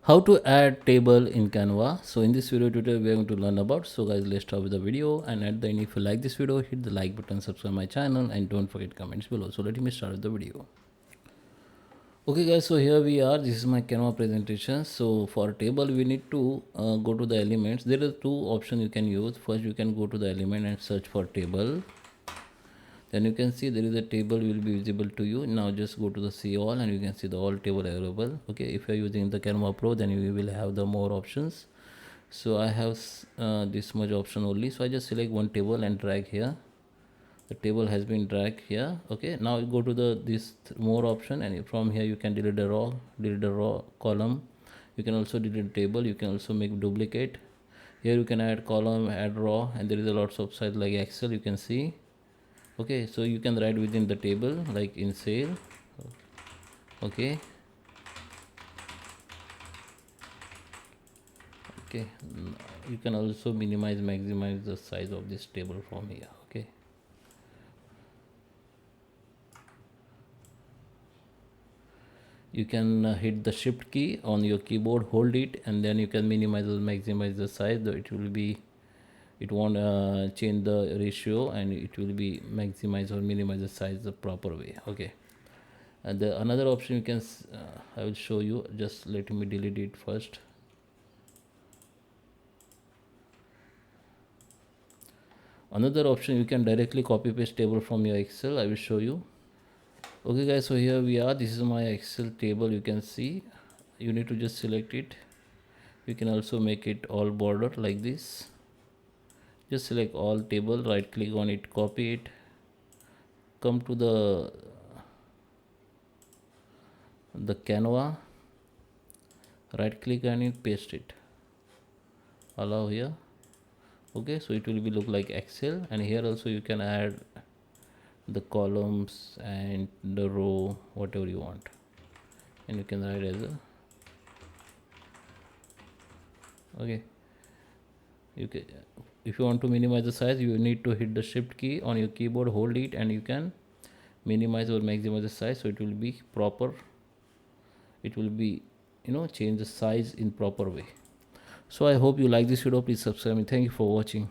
How to add table in Canva. So in this video tutorial we are going to learn about. So guys, let's start with the video, and at the end, if you like this video, hit the like button, subscribe my channel, and don't forget comments below. So let me start with the video. Okay guys, so here we are. This is my Canva presentation. So for table we need to go to the elements. There are two options you can use. First, you can go to the element and search for table. Then you can see there is a table will be visible to you. Now just go to the see all, and you can see the all table available. Okay, if you are using the Canva Pro, then you will have the more options. So I have this much option only, so I just select one table and drag here. The table has been dragged here. Okay, now you go to the more option, and from here you can delete the raw column. You can also delete table. You can also make duplicate. Here you can add column, add raw, and there is a lots of size like Excel, you can see. Okay, so you can write within the table like in sale. Okay, okay, you can also minimize, maximize the size of this table from here. Okay, you can hit the shift key on your keyboard, hold it, and then you can minimize or maximize the size. It will be, it won't change the ratio, and it will be maximize or minimize the size the proper way. Okay, and the another option you can I will show you. Just let me delete it first. Another option, you can directly copy paste table from your Excel. I will show you. Okay guys, so here we are. This is my Excel table. You can see, you need to just select it. You can also make it all border like this. Just select all table, right click on it, copy it, come to the Canva, right click on it, paste it, allow here. Okay, so it will be look like Excel, and here also you can add the columns and the row, whatever you want, and you can write as a, okay, you can, if you want to minimize the size, you need to hit the shift key on your keyboard, hold it, and you can minimize or maximize the size, so it will be proper. It will be, change the size in proper way. So I hope you like this video. Please subscribe me. Thank you for watching.